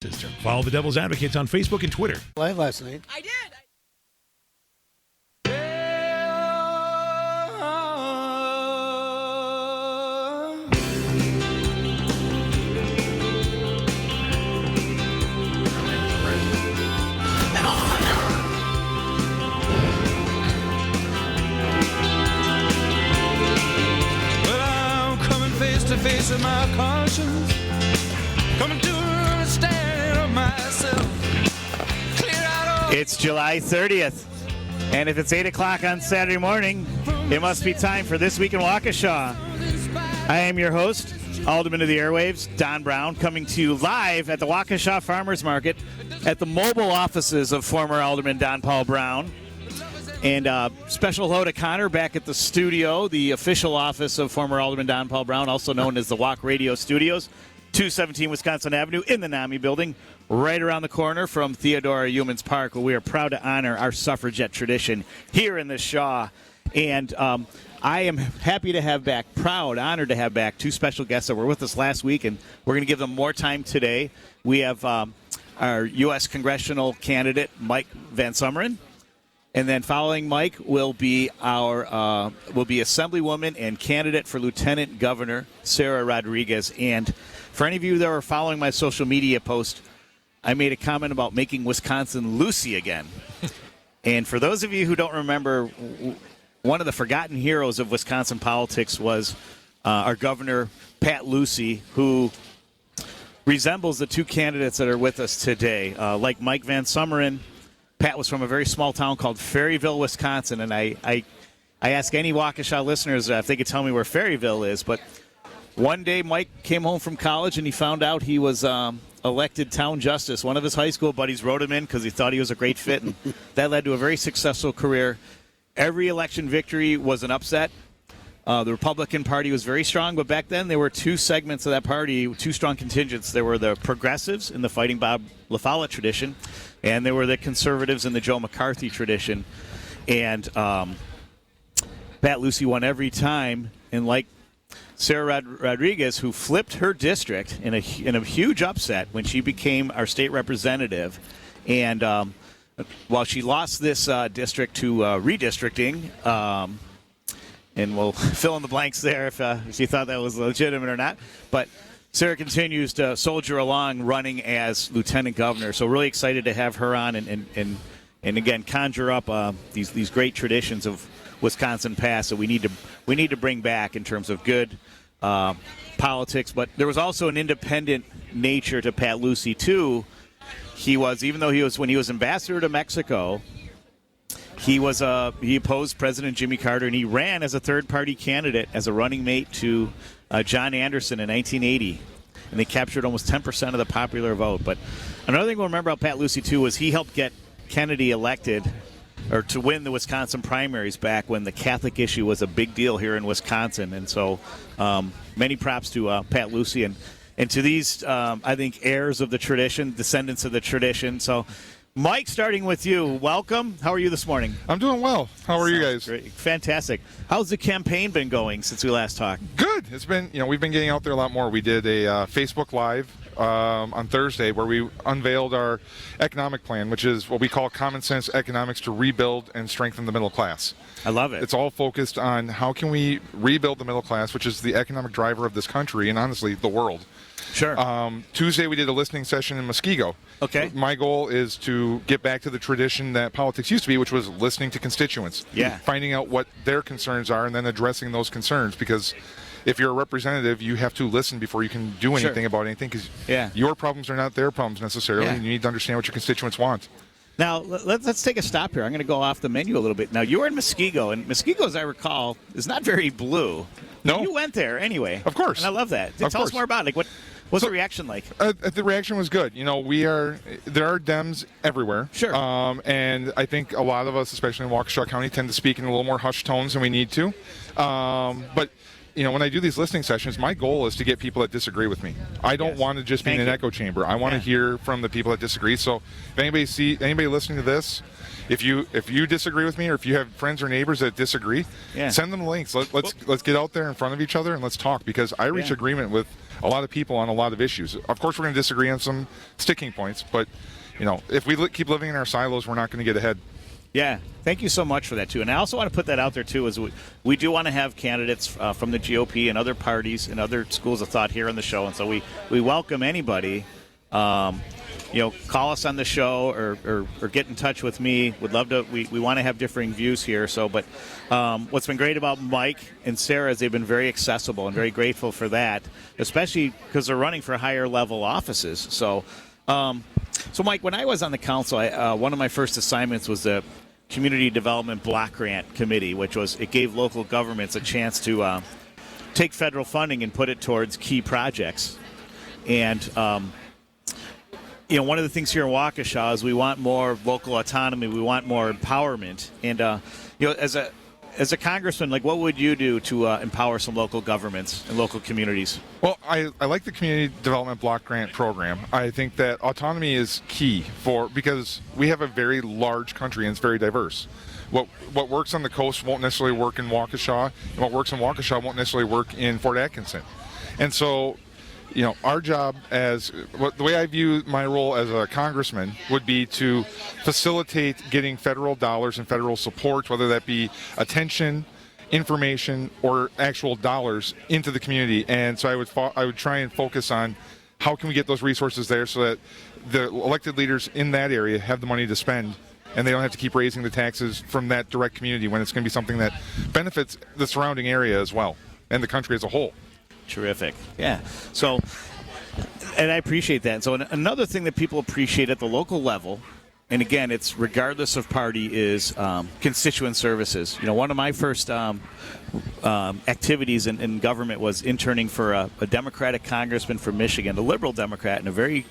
System. Follow the Devil's Advocates on Facebook and Twitter. Live last night. I did. Well, I'm coming face to face with my conscience. Coming to understand of myself. Clear out all. It's July 30th, and if it's 8 o'clock on Saturday morning, it must be time for This Week in Waukesha. I am your host, Alderman of the Airwaves, Don Brown, coming to you live at the Waukesha Farmers Market at the mobile offices of former Alderman Don Paul Brown. And special hello to Connor back at the studio, the official office of former Alderman Don Paul Brown, also known as the Walk Radio Studios, 217 Wisconsin Avenue in the NAMI building, right around the corner from Theodora Humans Park, where we are proud to honor our suffragette tradition here in the Shaw. And I am happy to have back, honored to have back two special guests that were with us last week, and we're going to give them more time today. We have our U.S. congressional candidate, Mike Van Summeren. And then following Mike will be our Assemblywoman and candidate for Lieutenant Governor Sarah Rodriguez. And for any of you that are following my social media post, I made a comment about making Wisconsin Lucy again. And for those of you who don't remember, one of the forgotten heroes of Wisconsin politics was our Governor Pat Lucey, who resembles the two candidates that are with us today. Like Mike Van Summeren, Pat was from a very small town called Ferryville, Wisconsin, and I ask any Waukesha listeners if they could tell me where Ferryville is. But one day Mike came home from college and he found out he was elected town justice. One of his high school buddies wrote him in because he thought he was a great fit, and that led to a very successful career. Every election victory was an upset. The Republican Party was very strong, but back then there were two segments of that party, two strong contingents. There were the progressives in the Fighting Bob LaFollette tradition, and there were the conservatives in the Joe McCarthy tradition. And Pat Lucey won every time, and like Sarah Rodriguez, who flipped her district in a huge upset when she became our state representative. And while she lost this district to redistricting, and we'll fill in the blanks there if you thought that was legitimate or not. But Sarah continues to soldier along running as lieutenant governor. So really excited to have her on and again conjure up these great traditions of Wisconsin past that we need to bring back in terms of good politics. But there was also an independent nature to Pat Lucey too. When he was ambassador to Mexico, he opposed President Jimmy Carter, and he ran as a third-party candidate as a running mate to John Anderson in 1980, and they captured almost 10% of the popular vote. But another thing we'll remember about Pat Lucey, too, was he helped get Kennedy elected or to win the Wisconsin primaries back when the Catholic issue was a big deal here in Wisconsin. And so many props to Pat Lucey and to these, I think, heirs of the tradition, descendants of the tradition. So Mike, starting with you, welcome. How are you this morning? I'm doing well. How are you guys? Great. Fantastic. How's the campaign been going since we last talked? Good. It's been, we've been getting out there a lot more. We did a Facebook Live on Thursday where we unveiled our economic plan, which is what we call common sense economics to rebuild and strengthen the middle class. I love it. It's all focused on how can we rebuild the middle class, which is the economic driver of this country and honestly the world. Sure. Tuesday we did a listening session in Muskego. Okay. My goal is to get back to the tradition that politics used to be, which was listening to constituents. Yeah. Finding out what their concerns are and then addressing those concerns, because if you're a representative, you have to listen before you can do anything about anything, because your problems are not their problems necessarily, and you need to understand what your constituents want. Now, let's take a stop here. I'm going to go off the menu a little bit. Now, you were in Muskego, and Muskego, as I recall, is not very blue. No. You went there anyway. Of course. And I love that. Tell us more about it. What's the reaction like? The reaction was good. There are Dems everywhere. Sure. And I think a lot of us, especially in Waukesha County, tend to speak in a little more hushed tones than we need to. But when I do these listening sessions, my goal is to get people that disagree with me. I don't want to just be in an echo chamber. I want to hear from the people that disagree. So if anybody listening to this, if you disagree with me, or if you have friends or neighbors that disagree, send them links. Let's get out there in front of each other and let's talk, because I reach agreement with a lot of people on a lot of issues. Of course, we're going to disagree on some sticking points, but if we keep living in our silos, we're not going to get ahead. Yeah, thank you so much for that, too. And I also want to put that out there, too, is we do want to have candidates from the GOP and other parties and other schools of thought here on the show. And so we welcome anybody. Call us on the show or get in touch with me. Would love to. We want to have differing views here. But what's been great about Mike and Sarah is they've been very accessible and very grateful for that, especially because they're running for higher level offices. So Mike, when I was on the council, one of my first assignments was the Community Development Block Grant Committee, it gave local governments a chance to take federal funding and put it towards key projects. And one of the things here in Waukesha is we want more local autonomy. We want more empowerment. And as a congressman, what would you do to empower some local governments and local communities? Well, I like the Community Development Block Grant Program. I think that autonomy is key because we have a very large country and it's very diverse. What works on the coast won't necessarily work in Waukesha, and what works in Waukesha won't necessarily work in Fort Atkinson. And so, our job the way I view my role as a congressman would be to facilitate getting federal dollars and federal support, whether that be attention, information, or actual dollars into the community. And so I would try and focus on how can we get those resources there so that the elected leaders in that area have the money to spend and they don't have to keep raising the taxes from that direct community when it's going to be something that benefits the surrounding area as well and the country as a whole. Terrific. Yeah. So, and I appreciate that. So another thing that people appreciate at the local level, and again, it's regardless of party, is constituent services. One of my first activities in government was interning for a Democratic congressman from Michigan, a liberal Democrat in a very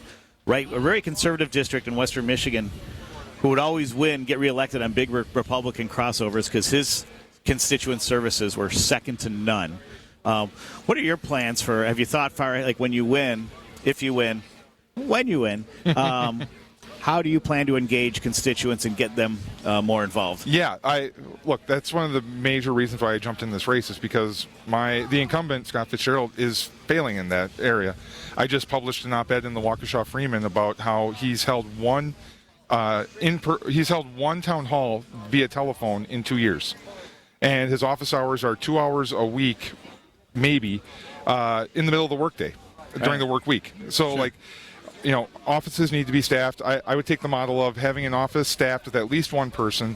conservative district in Western Michigan, who would always get reelected on big Republican crossovers because his constituent services were second to none. What are your plans have you thought far, when you win, if you win, when you win, how do you plan to engage constituents and get them more involved? Yeah, that's one of the major reasons why I jumped in this race is because the incumbent, Scott Fitzgerald, is failing in that area. I just published an op-ed in the Waukesha Freeman about how he's held one town hall via telephone in 2 years. And his office hours are 2 hours a week, maybe, in the middle of the workday, during the work week. So, sure. Offices need to be staffed. I would take the model of having an office staffed with at least one person,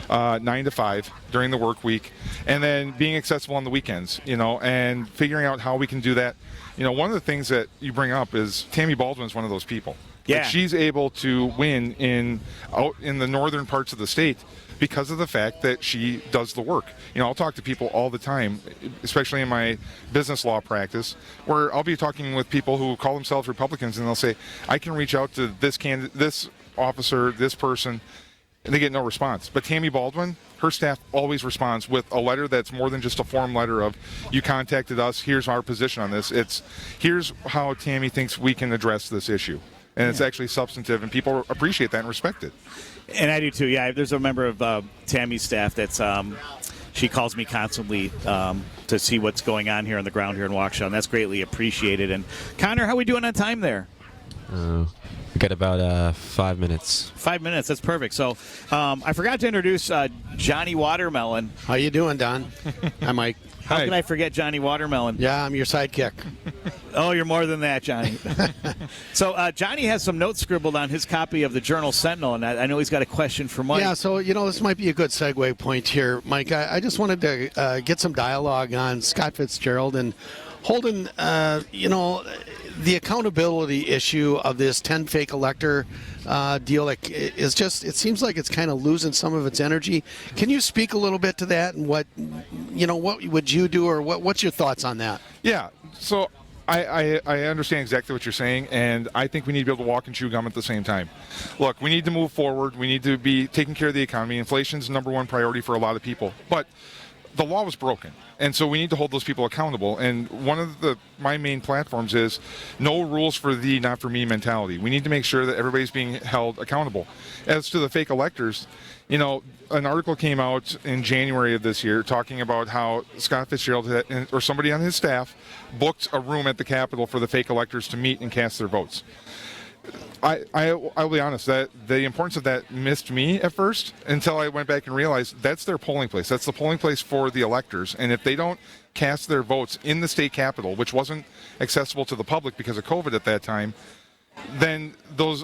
9 to 5 during the work week, and then being accessible on the weekends, and figuring out how we can do that. One of the things that you bring up is Tammy Baldwin's one of those people. Yeah. She's able to win out in the northern parts of the state because of the fact that she does the work. I'll talk to people all the time, especially in my business law practice, where I'll be talking with people who call themselves Republicans, and they'll say, I can reach out to this officer, this person, and they get no response. But Tammy Baldwin, her staff always responds with a letter that's more than just a form letter of, you contacted us, here's our position on this. It's, here's how Tammy thinks we can address this issue. And it's actually substantive, and people appreciate that and respect it. And I do too. Yeah, there's a member of Tammy's staff that's she calls me constantly to see what's going on here on the ground here in Waukesha, and that's greatly appreciated. And Connor, how are we doing on time there? We got about 5 minutes. 5 minutes, that's perfect. So I forgot to introduce Johnny Watermelon. How you doing, Don? Hi, Mike. How can I forget Johnny Watermelon? Yeah, I'm your sidekick. Oh, you're more than that, Johnny. So Johnny has some notes scribbled on his copy of the Journal Sentinel, and I know he's got a question for Mike. Yeah, so, this might be a good segue point here, Mike. I just wanted to get some dialogue on Scott Fitzgerald and Holden, the accountability issue of this 10 fake elector deal is just, it seems like it's kind of losing some of its energy. Can you speak a little bit to that and what would you do, or what's your thoughts on that? Yeah, so I understand exactly what you're saying, and I think we need to be able to walk and chew gum at the same time. Look, we need to move forward. We need to be taking care of the economy. Inflation's the number one priority for a lot of people. But the law was broken, and so we need to hold those people accountable. And one of my main platforms is no rules for thee, not for me mentality. We need to make sure that everybody's being held accountable. As to the fake electors, you know, an article came out in January of this year talking about how Scott Fitzgerald or somebody on his staff booked a room at the Capitol for the fake electors to meet and cast their votes. I'll be honest, that the importance of that missed me at first until I went back and realized that's their polling place. That's the polling place for the electors. And if they don't cast their votes in the state capitol, which wasn't accessible to the public because of COVID at that time, then those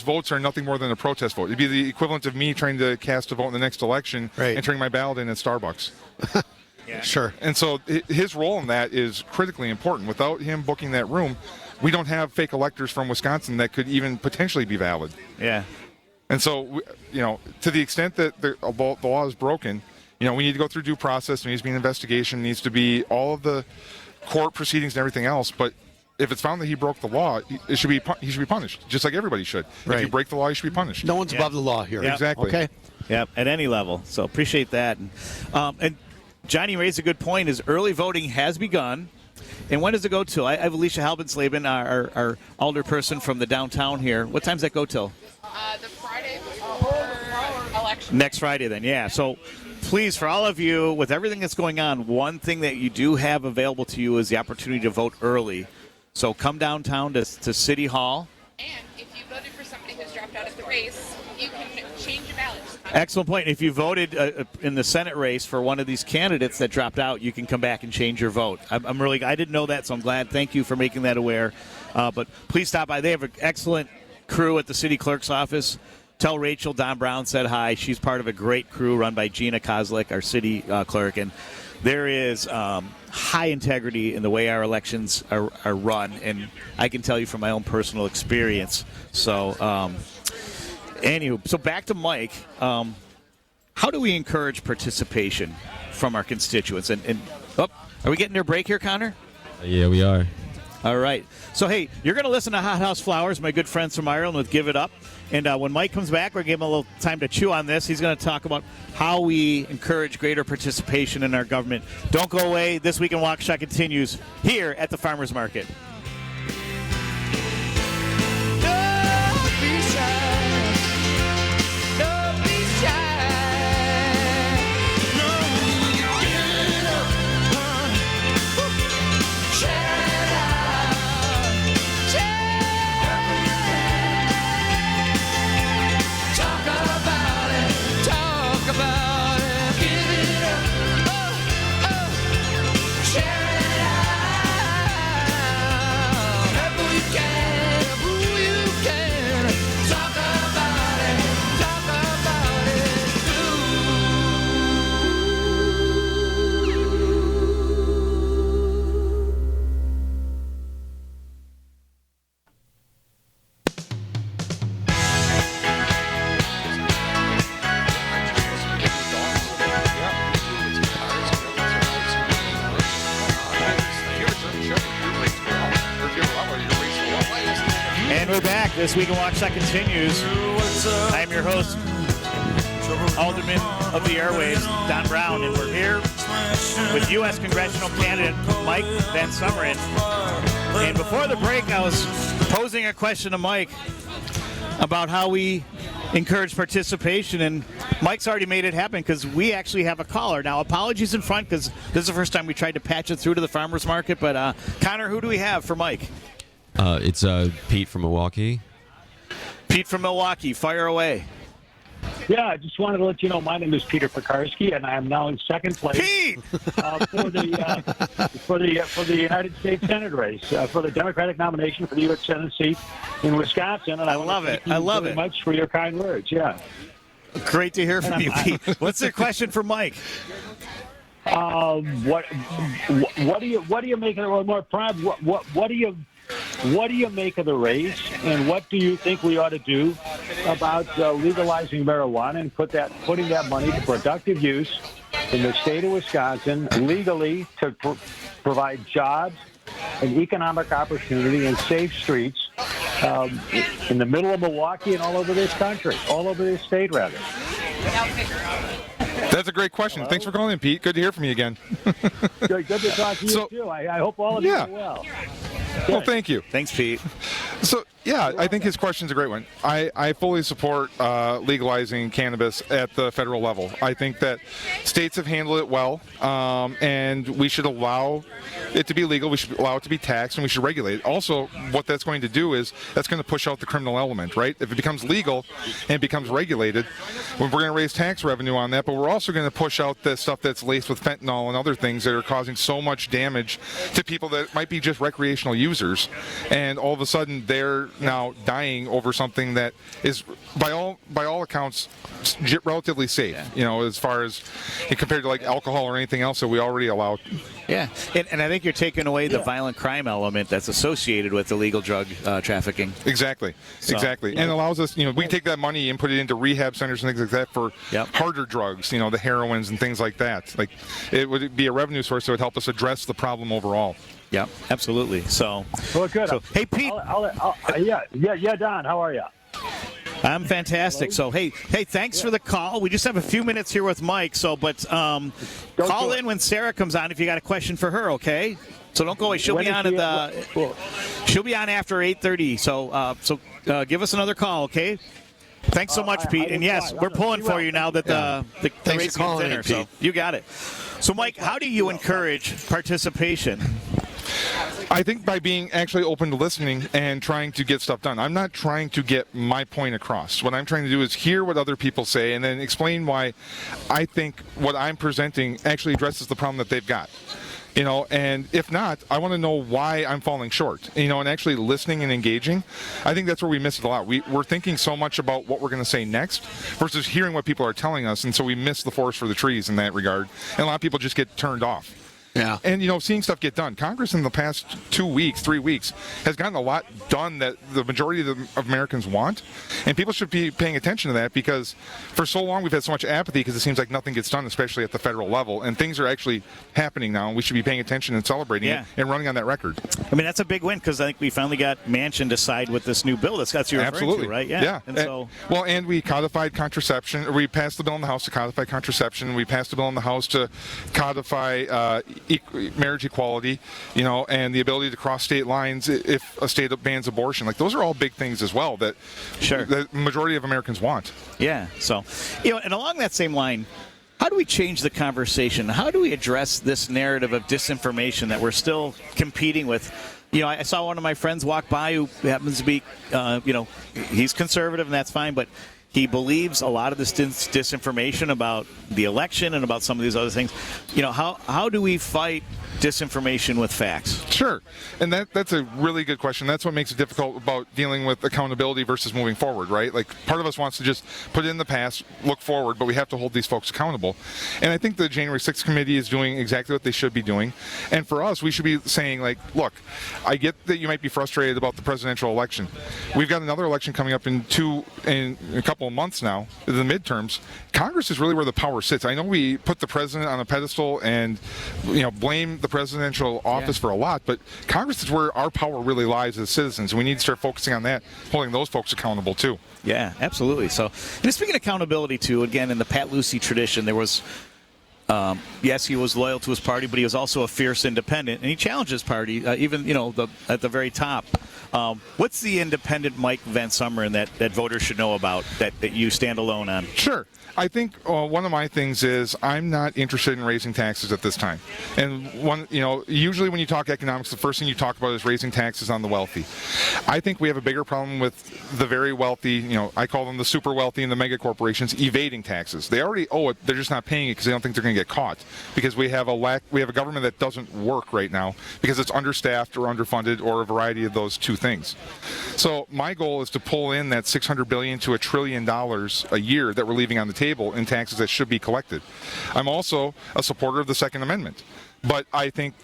votes are nothing more than a protest vote. It'd be the equivalent of me trying to cast a vote in the next election and turning my ballot in at Starbucks. Yeah. Sure. And so his role in that is critically important. Without him booking that room, we don't have fake electors from Wisconsin that could even potentially be valid. Yeah. And so, you know, to the extent that the law is broken, you know, we need to go through due process. There needs to be an investigation. Needs to be all of the court proceedings and everything else. But if it's found that he broke the law, he should be punished, just like everybody should. If you break the law, you should be punished. No one's above the law here. Yep. Exactly. Okay. Yep, at any level. So appreciate that. And Johnny raised a good point, is early voting has begun. And when does it go till? I have Alicia Halbensleben, our alderperson from the downtown here. What time does that go till? The Friday before election. Next Friday then, yeah. So please, for all of you, with everything that's going on, one thing that you do have available to you is the opportunity to vote early. So come downtown to City Hall. And if you voted for somebody who's dropped out of the race, you can change your ballot. Excellent point. If you voted in the Senate race for one of these candidates that dropped out, you can come back and change your vote. I didn't know that, so I'm glad. Thank you for making that aware. But please stop by. They have an excellent crew at the city clerk's office. Tell Rachel Don Brown said hi. She's part of a great crew run by Gina Kozlik, our city clerk. And there is high integrity in the way our elections are run. And I can tell you from my own personal experience. So, anywho, so back to Mike. How do we encourage participation from our constituents? And are we getting their break here, Connor? Yeah, we are. All right. So, hey, you're going to listen to Hot House Flowers, my good friends from Ireland with Give It Up. And when Mike comes back, we're going to give him a little time to chew on this. He's going to talk about how we encourage greater participation in our government. Don't go away. This Week in Waukesha continues here at the Farmers Market. This Week in Waukesha continues. I am your host, Alderman of the Airwaves, Don Brown, and we're here with U.S. Congressional candidate Mike Van Sumeren. And before the break, I was posing a question to Mike about how we encourage participation, and Mike's already made it happen because we actually have a caller. Now, apologies in front because this is the first time we tried to patch it through to the farmers market, but Connor, who do we have for Mike? It's Pete from Milwaukee. Pete from Milwaukee, fire away. Yeah, I just wanted to let you know my name is Peter Pekarsky, and I am now in second place Pete! For the United States Senate race for the Democratic nomination for the U.S. Senate seat in Wisconsin. And I love it. I love it. Much for your kind words. Yeah. Great to hear from you, Pete. What's the question for Mike? What do you make of the What do you make of the race, and what do you think we ought to do about legalizing marijuana and putting that money to productive use in the state of Wisconsin legally to provide jobs and economic opportunity and safe streets in the middle of Milwaukee and all over this country, all over this state, rather? That's a great question. Thanks for calling in, Pete. Good to hear from you again. Good to talk to you, too. I hope all of you are well. Well, thank you. Thanks, Pete. So, yeah, I think his question's a great one. I fully support legalizing cannabis at the federal level. I think that states have handled it well, and we should allow it to be legal. We should allow it to be taxed, and we should regulate it. Also, what that's going to do is that's going to push out the criminal element, right? If it becomes legal and it becomes regulated, we're going to raise tax revenue on that, but we're also going to push out the stuff that's laced with fentanyl and other things that are causing so much damage to people that might be just recreational users, and all of a sudden they're now dying over something that is by all accounts relatively safe, as far as compared to like alcohol or anything else that we already allow. Yeah, and I think you're taking away the violent crime element that's associated with illegal drug trafficking. Exactly. And allows us, we take that money and put it into rehab centers and things like that for harder drugs, the heroines and things like that. Like, it would be a revenue source that would help us address the problem overall. Yeah, absolutely. So, well, good. So, hey, Pete. Yeah, Don, how are you? I'm fantastic. So, hey, thanks for the call. We just have a few minutes here with Mike. So, but call in when Sarah comes on if you got a question for her. Okay. So don't go away. She'll be on she'll be on after 8:30. So give us another call. Okay. Thanks so much, Pete. And yes, we're pulling for you now that the race is dinner. So you got it. So, Mike, how do you encourage participation? I think by being actually open to listening and trying to get stuff done. I'm not trying to get my point across. What I'm trying to do is hear what other people say and then explain why I think what I'm presenting actually addresses the problem that they've got. And if not, I want to know why I'm falling short, and actually listening and engaging. I think that's where we miss it a lot. We're thinking so much about what we're going to say next versus hearing what people are telling us, and so we miss the forest for the trees in that regard. And a lot of people just get turned off. Yeah. And, seeing stuff get done. Congress in the past 2 weeks, 3 weeks, has gotten a lot done that the majority of Americans want. And people should be paying attention to that because for so long we've had so much apathy because it seems like nothing gets done, especially at the federal level. And things are actually happening now, and we should be paying attention and celebrating it and running on that record. I mean, that's a big win because I think we finally got Manchin to side with this new bill that's got you referring to, right? Yeah. And we codified contraception. We passed the bill in the House to codify contraception. We passed the bill in the House to codify marriage equality, and the ability to cross state lines if a state bans abortion. Like, those are all big things as well that the majority of Americans want. Yeah. So, and along that same line, how do we change the conversation? How do we address this narrative of disinformation that we're still competing with? I saw one of my friends walk by who happens to be, he's conservative and that's fine, but he believes a lot of this disinformation about the election and about some of these other things. How do we fight disinformation with facts? Sure. And that's a really good question. That's what makes it difficult about dealing with accountability versus moving forward, right? Like, part of us wants to just put it in the past, look forward, but we have to hold these folks accountable. And I think the January 6th committee is doing exactly what they should be doing. And for us, we should be saying, like, look, I get that you might be frustrated about the presidential election. We've got another election coming up in a couple of months now, the midterms. Congress is really where the power sits. I know we put the president on a pedestal and blame the presidential office for a lot, but Congress is where our power really lies as citizens, and we need to start focusing on that, holding those folks accountable too. Yeah, absolutely. So, and speaking of accountability too, again, in the Pat Lucey tradition, there was yes, he was loyal to his party, but he was also a fierce independent, and he challenged his party, even at the very top. What's the independent Mike Van Sumeren that voters should know about that you stand alone on? Sure. I think one of my things is I'm not interested in raising taxes at this time. And usually when you talk economics, the first thing you talk about is raising taxes on the wealthy. I think we have a bigger problem with the very wealthy, I call them the super wealthy and the mega corporations, evading taxes. They already owe it, they're just not paying it because they don't think they're going to get caught. Because we have a government that doesn't work right now because it's understaffed or underfunded or a variety of those two things. So my goal is to pull in that $600 billion to $1 trillion a year that we're leaving on the table in taxes that should be collected. I'm also a supporter of the Second Amendment, but I think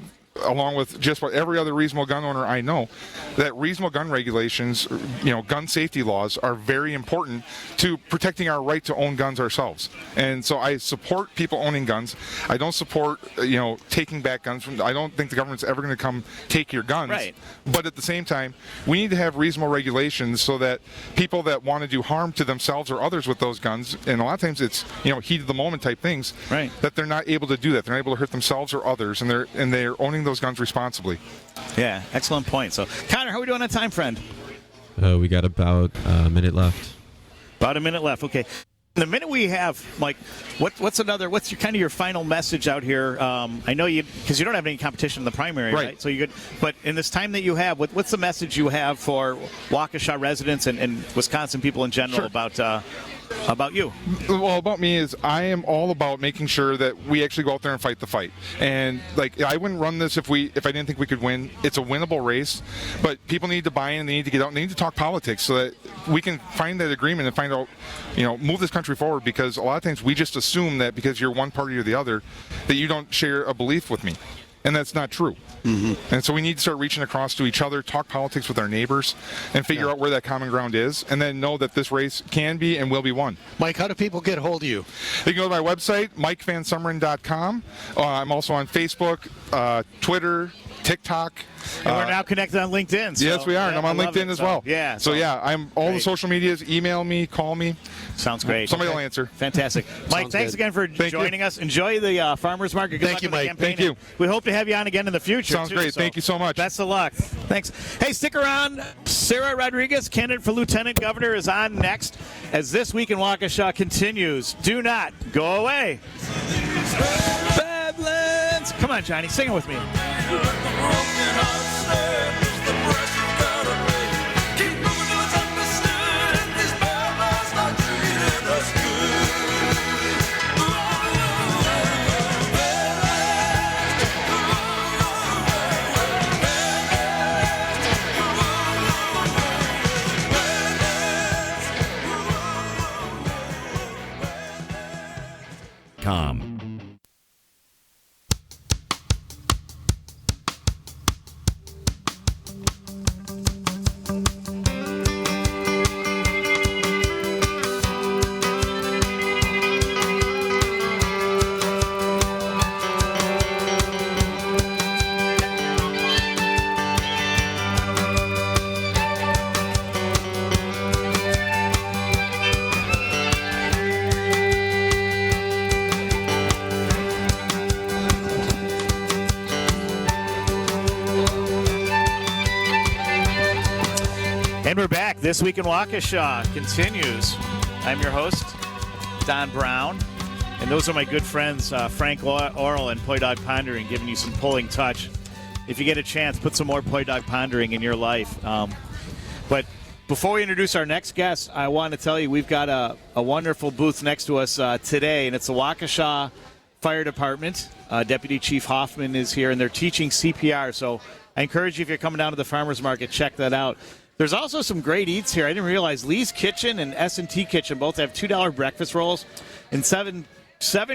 along with just about every other reasonable gun owner I know, that reasonable gun regulations, gun safety laws are very important to protecting our right to own guns ourselves. And so I support people owning guns. I don't support, taking back guns. I don't think the government's ever going to come take your guns. Right. But at the same time, we need to have reasonable regulations so that people that want to do harm to themselves or others with those guns, and a lot of times it's, heat of the moment type things, right, that they're not able to do that. They're not able to hurt themselves or others, and they're owning those guns responsibly. Yeah, excellent point. So, Connor, how are we doing on time, friend? We got about a minute left. About a minute left. Okay. The minute we have, Mike, what's your final message out here? I know because you don't have any competition in the primary, right? So you could, but in this time that you have, what's the message you have for Waukesha residents and Wisconsin people in general about you? Well, about me is I am all about making sure that we actually go out there and fight the fight. And I wouldn't run this if I didn't think we could win. It's a winnable race, but people need to buy in. They need to get out. And they need to talk politics so that we can find that agreement and find out, move this country forward. Because a lot of times we just assume that because you're one party or the other, that you don't share a belief with me. And that's not true. Mm-hmm. And so we need to start reaching across to each other, talk politics with our neighbors, and figure out where that common ground is, and then know that this race can be and will be won. Mike, how do people get a hold of you? They can go to my website, MikeVanSumeren.com. I'm also on Facebook, Twitter, TikTok. And we're now connected on LinkedIn. So, yes, we are. And I'm on LinkedIn as well. Yeah. So I'm all the social medias. Email me, call me. Sounds great. Somebody will answer. Fantastic. Mike, thanks again for joining us. Enjoy the farmers market. Good Thank you, luck with Mike. the campaign. Thank you. We hope to have you on again in the future. Sounds great. So thank you so much. Best of luck. Thanks. Hey, stick around. Sarah Rodriguez, candidate for Lieutenant Governor, is on next as This Week in Waukesha continues. Do not go away. Badlands. Come on, Johnny. Sing it with me. And we're back. This Week in Waukesha continues. I'm your host, Don Brown. And those are my good friends, Frank Orrell and Poi Dog Pondering, giving you some pulling touch. If you get a chance, put some more Poi Dog Pondering in your life. But before we introduce our next guest, I want to tell you we've got a wonderful booth next to us today, and it's the Waukesha Fire Department. Deputy Chief Hoffman is here, and they're teaching CPR. So I encourage you, if you're coming down to the farmers market, check that out. There's also some great eats here. I didn't realize Lee's Kitchen and S&T Kitchen both have $2 breakfast rolls and seven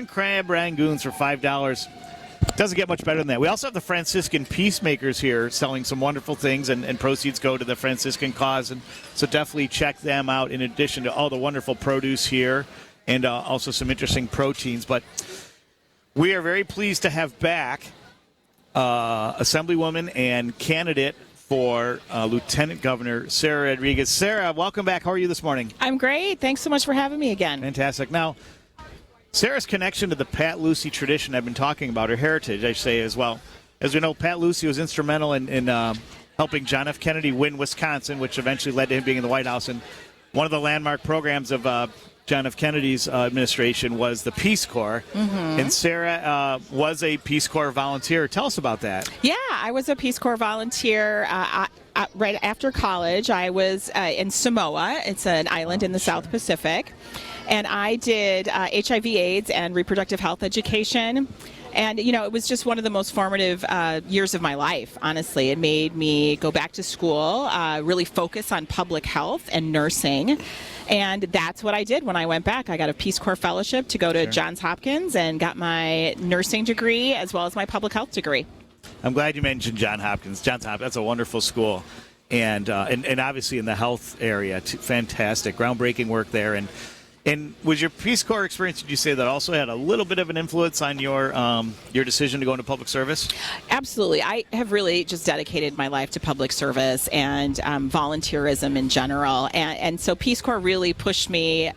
crab rangoons for $5. Doesn't get much better than that. We also have the Franciscan Peacemakers here selling some wonderful things, and proceeds go to the Franciscan cause. And so definitely check them out in addition to all the wonderful produce here and also some interesting proteins. But we are very pleased to have back Assemblywoman and candidate for Lieutenant Governor Sarah Rodriguez. Sarah, welcome back. How are you this morning? I'm great. Thanks so much for having me again. Fantastic. Now, Sarah's connection to the Pat Lucy tradition, I've been talking about, her heritage, I say as well. As we know, Pat Lucy was instrumental in helping John F. Kennedy win Wisconsin, which eventually led to him being in the White House. And one of the landmark programs of John F. Kennedy's administration was the Peace Corps. Mm-hmm. And Sarah was a Peace Corps volunteer. Tell us about that. Yeah, I was a Peace Corps volunteer right after college. I was in Samoa. It's an island in the South Pacific. And I did HIV/AIDS and reproductive health education. And, it was just one of the most formative years of my life, honestly. It made me go back to school, really focus on public health and nursing. And that's what I did when I went back. I got a Peace Corps fellowship to go to Johns Hopkins and got my nursing degree as well as my public health degree. I'm glad you mentioned Johns Hopkins. That's a wonderful school. And obviously in the health area, fantastic, groundbreaking work there. And was your Peace Corps experience, did you say that also had a little bit of an influence on your decision to go into public service? Absolutely. I have really just dedicated my life to public service and volunteerism in general. And so Peace Corps really pushed me,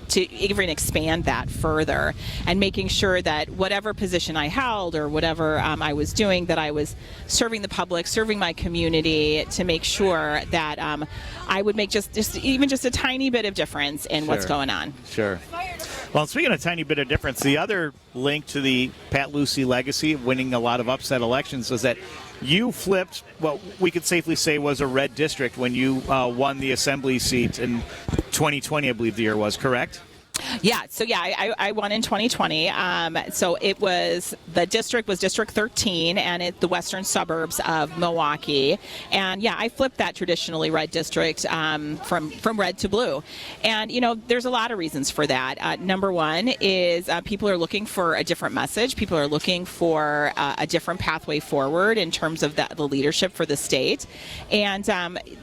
to even expand that further and making sure that whatever position I held or whatever I was doing, that I was serving the public, serving my community to make sure that I would make just a tiny bit of difference in what's going on. Sure. Well, speaking of a tiny bit of difference, the other link to the Pat Lucey legacy of winning a lot of upset elections was that you flipped what we could safely say was a red district when you won the assembly seat in 2020, I believe the year was, correct? Yeah, so I won in 2020. So the district was District 13, and it's the western suburbs of Milwaukee. And yeah, I flipped that traditionally red district from red to blue. And there's a lot of reasons for that. Number one is people are looking for a different message. People are looking for a different pathway forward in terms of the leadership for the state. And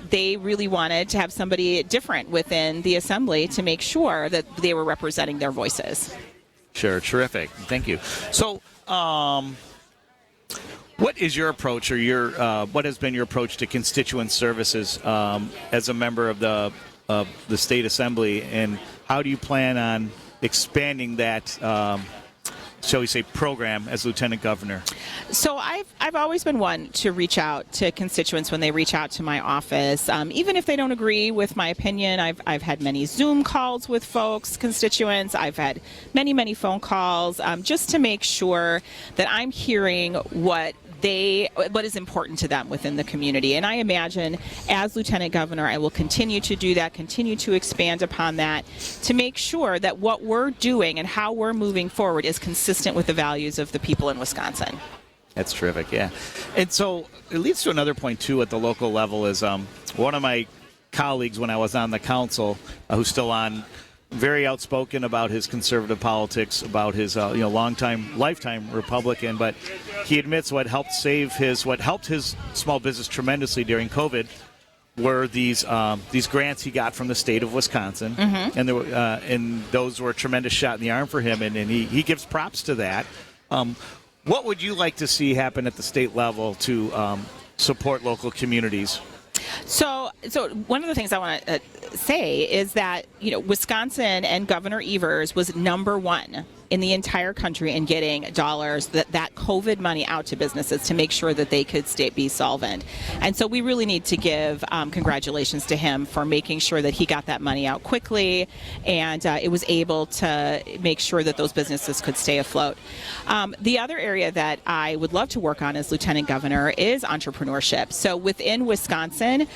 they really wanted to have somebody different within the assembly to make sure that they were representing their voices. Sure, terrific. Thank you. So, what is your approach, or what has been your approach to constituent services as a member of the state assembly, and how do you plan on expanding that, shall we say, program as lieutenant governor? So I've always been one to reach out to constituents when they reach out to my office, even if they don't agree with my opinion. I've had many Zoom calls with folks, constituents. I've had many phone calls just to make sure that I'm hearing what is important to them within the community. And I imagine as Lieutenant Governor, I will continue to do that, continue to expand upon that, to make sure that what we're doing and how we're moving forward is consistent with the values of the people in Wisconsin. That's terrific, yeah. And so it leads to another point, too, at the local level is one of my colleagues when I was on the council, who's still on, very outspoken about his conservative politics, about his lifetime Republican, but he admits what helped his small business tremendously during COVID were these grants he got from the state of Wisconsin, and those were a tremendous shot in the arm for him, and he gives props to that. What would you like to see happen at the state level to support local communities? So one of the things I want to say is that, Wisconsin and Governor Evers was number one in the entire country in getting dollars, that COVID money out to businesses to make sure that they could be solvent. And so we really need to give congratulations to him for making sure that he got that money out quickly, and it was able to make sure that those businesses could stay afloat. The other area that I would love to work on as Lieutenant Governor is entrepreneurship. So within Wisconsin,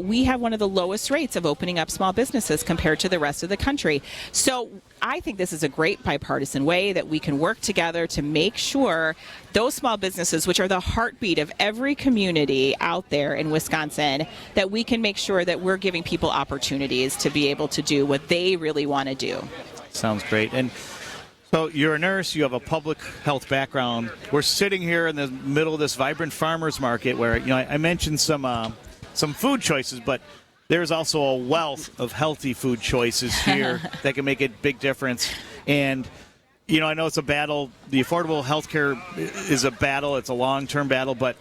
we have one of the lowest rates of opening up small businesses compared to the rest of the country. So I think this is a great bipartisan way that we can work together to make sure those small businesses, which are the heartbeat of every community out there in Wisconsin, that we can make sure that we're giving people opportunities to be able to do what they really want to do. Sounds great. And so you're a nurse, you have a public health background. We're sitting here in the middle of this vibrant farmers market where, I mentioned some food choices, but there's also a wealth of healthy food choices here that can make a big difference. And, I know it's a battle. The affordable health care is a battle. It's a long-term battle. But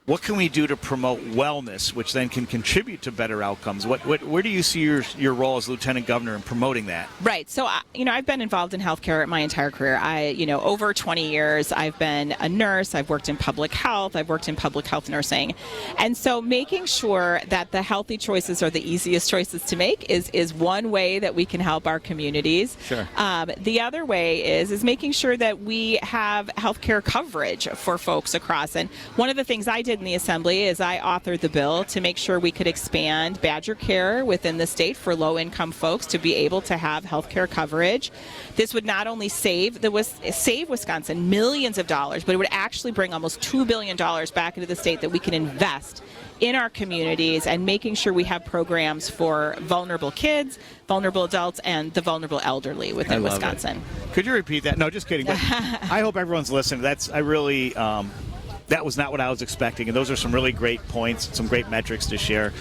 what can we do to promote wellness, which then can contribute to better outcomes? Where do you see your role as Lieutenant Governor in promoting that? Right. So, I've been involved in healthcare my entire career. Over 20 years, I've been a nurse. I've worked in public health. I've worked in public health nursing. And so making sure that the healthy choices are the easiest choices to make is one way that we can help our communities. Sure. The other way is making sure that we have healthcare coverage for folks across. And one of the things I did in the Assembly is I authored the bill to make sure we could expand Badger Care within the state for low-income folks to be able to have health care coverage. This would not only save Wisconsin millions of dollars, but it would actually bring almost $2 billion back into the state that we can invest in our communities and making sure we have programs for vulnerable kids, vulnerable adults, and the vulnerable elderly within Wisconsin. Could you repeat that? No, just kidding. But I hope everyone's listening. I that was not what I was expecting. And those are some really great points, some great metrics to share.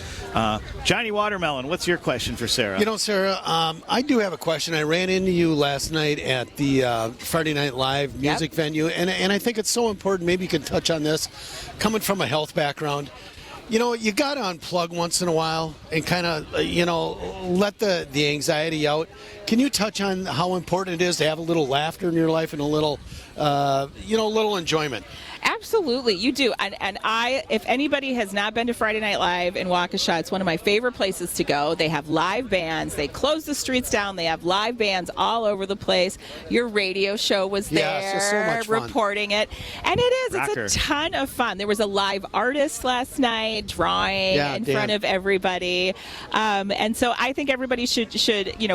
Johnny Watermelon, what's your question for Sarah? You know, Sarah, I do have a question. I ran into you last night at the Friday Night Live music venue, and I think it's so important. Maybe you can touch on this. Coming from a health background, you know, you got to unplug once in a while and kind of, you know, let the anxiety out. Can you touch on how important it is to have a little laughter in your life and a little, little enjoyment? Absolutely, you do. And I, if anybody has not been to Friday Night Live in Waukesha, it's one of my favorite places to go. They have live bands. They close the streets down. They have live bands all over the place. Your radio show was there, it's so much fun. reporting it. And it is. Rocker. It's a ton of fun. There was a live artist last night drawing in front of everybody. And so I think everybody should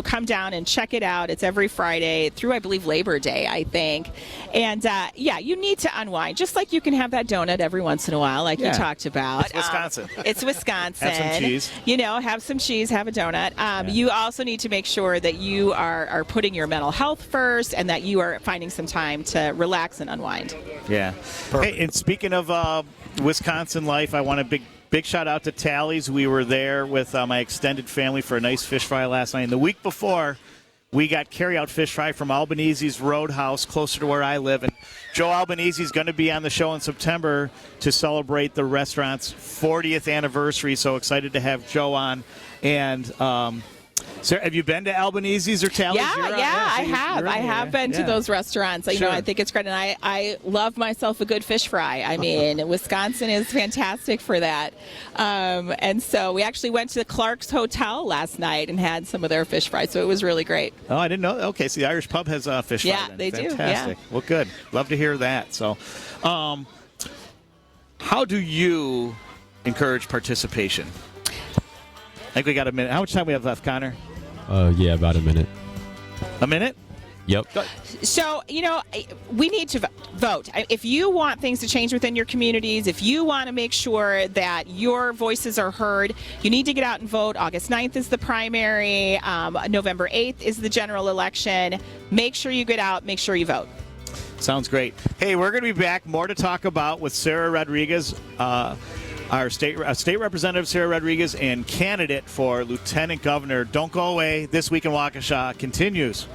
come down and check it out. It's every Friday through, I believe, Labor Day, I think. And, you need to unwind. Just like you can have that donut every once in a while, like you talked about. It's Wisconsin. It's Wisconsin. Have some cheese. Have some cheese, have a donut. You also need to make sure that you are putting your mental health first and that you are finding some time to relax and unwind. Yeah. Hey, and speaking of Wisconsin life, I want a big shout out to Tally's. We were there with my extended family for a nice fish fry last night. And the week before, we got carry-out fish fry from Albanese's Roadhouse, closer to where I live. And Joe Albanese is going to be on the show in September to celebrate the restaurant's 40th anniversary. So excited to have Joe on. And Sarah, have you been to Albanese's or Tally's? I have. I have been to those restaurants. You know, I think it's great. And I love myself a good fish fry. I mean, Wisconsin is fantastic for that. And so we actually went to the Clark's Hotel last night and had some of their fish fry. So it was really great. Oh, I didn't know. Okay, so the Irish Pub has fish fry. Yeah, they do. Fantastic. Well, good. Love to hear that. So how do you encourage participation? I think we got a minute. How much time we have left, Connor? About a minute. A minute? Yep. So, we need to vote. If you want things to change within your communities, if you want to make sure that your voices are heard, you need to get out and vote. August 9th is the primary. November 8th is the general election. Make sure you get out. Make sure you vote. Sounds great. Hey, we're going to be back. More to talk about with Sarah Rodriguez, our state representative, Sarah Rodriguez, and candidate for lieutenant governor. Don't go away. This Week in Waukesha continues.